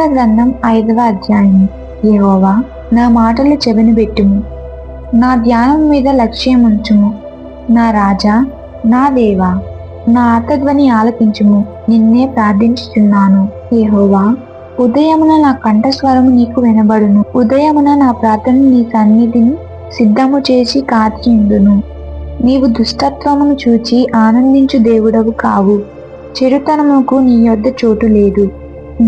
కీర్తనల గ్రంథం 5వ అధ్యాయం. యెహోవా, నా మాటలు చెవినబెట్టుము, నా ధ్యానం మీద లక్ష్యం ఉంచుము. నా రాజా, నా దేవా, నా ఆర్తధ్వని ఆలకించుము. నిన్నే ప్రార్థించుచున్నాను. యెహోవా, ఉదయమున నా కంఠస్వరము నీకు వినబడును. ఉదయమున నా ప్రార్థన నీ సన్నిధిని సిద్ధము చేసి కాచియుందును. నీవు దుష్టత్వమును చూచి ఆనందించు దేవుడవు కావు. చెడుతనముకు నీ యొద్ద చోటు లేదు.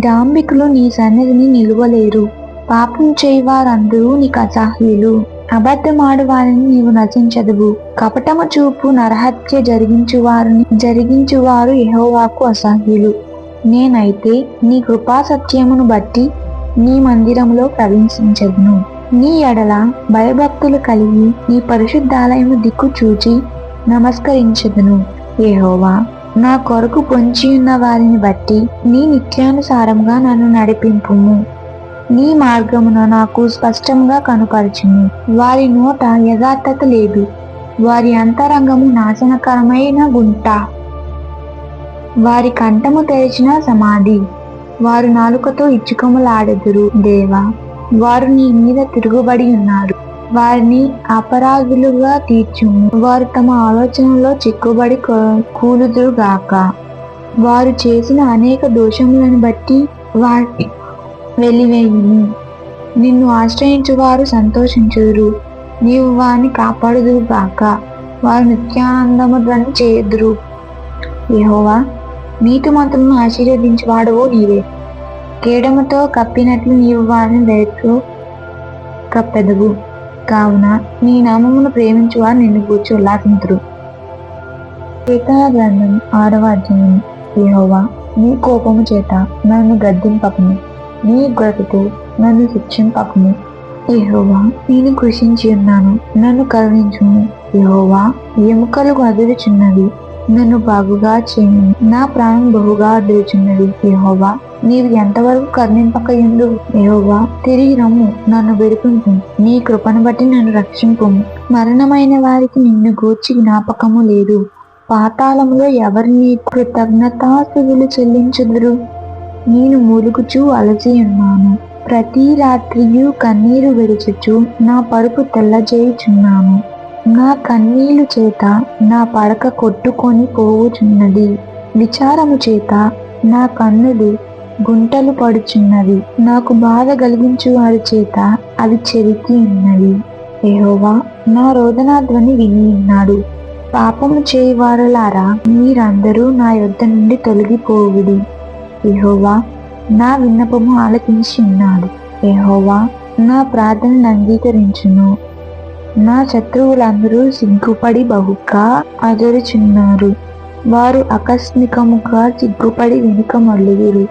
డాంబికులు నీ సన్నిధిని నిలువలేరు. పాపం చేయువారందరూ నీకు అసహ్యులు. అబద్ధమాడు వారిని నీవు నశించదువు. కపటము చూపు నరహత్య జరిగించువారు యెహోవాకు అసహ్యులు. నేనైతే నీ కృపా సత్యమును బట్టి నీ మందిరములో ప్రవేశించదును. నీ ఎడల భయభక్తులు కలిగి నీ పరిశుద్ధాలయము దిక్కు చూచి నమస్కరించదును. యెహోవా, నా కొరకు పొంచియున్న వారిని బట్టి నీ నిత్యానుసారముగా నన్ను నడిపింపుము. నీ మార్గమున నాకు స్పష్టంగా కనుపరచుము. వారి నోట యథార్థత లేదు. వారి అంతరంగము నాశనకరమైన గుంట. వారి కంఠము తెరిచిన సమాధి. వారు నాలుకతో ఇచ్చుకములాడెదరు. దేవా, వారు నీ మీద తిరుగుబడి ఉన్నారు. వారిని అపరాధులుగా తీర్చుము. వారు తమ ఆలోచనలో చిక్కుబడి కూలుదురుగాక. వారు చేసిన అనేక దోషములను బట్టి వారిని వెలివేయుము. నిన్ను ఆశ్రయించువారు సంతోషించుదురు. నీవు వారిని కాపాడుదురుగాక. వారు నిత్యానందము ధ్వని చేయుదురు. యెహోవా, నీతిమంతులను ఆశీర్వదించువాడవు నీవే. కేడముతో కప్పినట్లు నీవు వారిని దయతో కప్పెదవు. కావున నీ నామమును ప్రేమించువారు నిన్ను గూర్చి ఉల్లాసింతురు. కీర్తనల గ్రంథం 6వ అధ్యాయం. యెహోవా, నీ కోపము చేత నన్ను గద్దింపకుము. నీ ఉగ్రతతో నన్ను శిక్షింపకుము. యెహోవా, నేను కృషించి ఉన్నాను, నన్ను కరుణించుము. యెహోవా, ఎముకలు అదురుచున్నవి, నన్ను బాగుగా చేయము. నా ప్రాణం బహుగా అదురుచున్నది. యెహోవా, నీవు ఎంతవరకు కరుణింపకయుండు? యెహోవా, తిరిగి రమ్ము, నన్ను విడిపింపు. నీ కృపను బట్టి నన్ను రక్షింపుము. మరణమైన వారికి నిన్ను గూర్చి జ్ఞాపకము లేదు. పాతాళములో ఎవరు నీ కృతజ్ఞతాస్తుతులు చెల్లించుదురు? నేను మూలుగుచూ అలసి ఉన్నాను. ప్రతి రాత్రియు కన్నీరు విడుచుచు నా పరుపు తెల్లజేయుచున్నాను. నా కన్నీళ్లు చేత నా పడక కొట్టుకొని పోవుచున్నది. విచారము చేత నా కన్నులు గుంటలు పడుచున్నవి. నాకు బాధ కలిగించు వారి చేత అవి చెరికి ఉన్నవి. యెహోవా, నా రోదనా ధ్వని విని ఉన్నాడు. పాపము చేయువారులారా, మీరందరూ నా యొద్ద నుండి తొలగిపోవుడి. యెహోవా, నా విన్నపము ఆలకించి ఉన్నాడు. యెహోవా, నా ప్రార్థనను అంగీకరించును. నా శత్రువులందరూ సిగ్గుపడి బహుగా అదరుచున్నారు. వారు ఆకస్మికముగా సిగ్గుపడి వెనుక మళ్ళుదురు.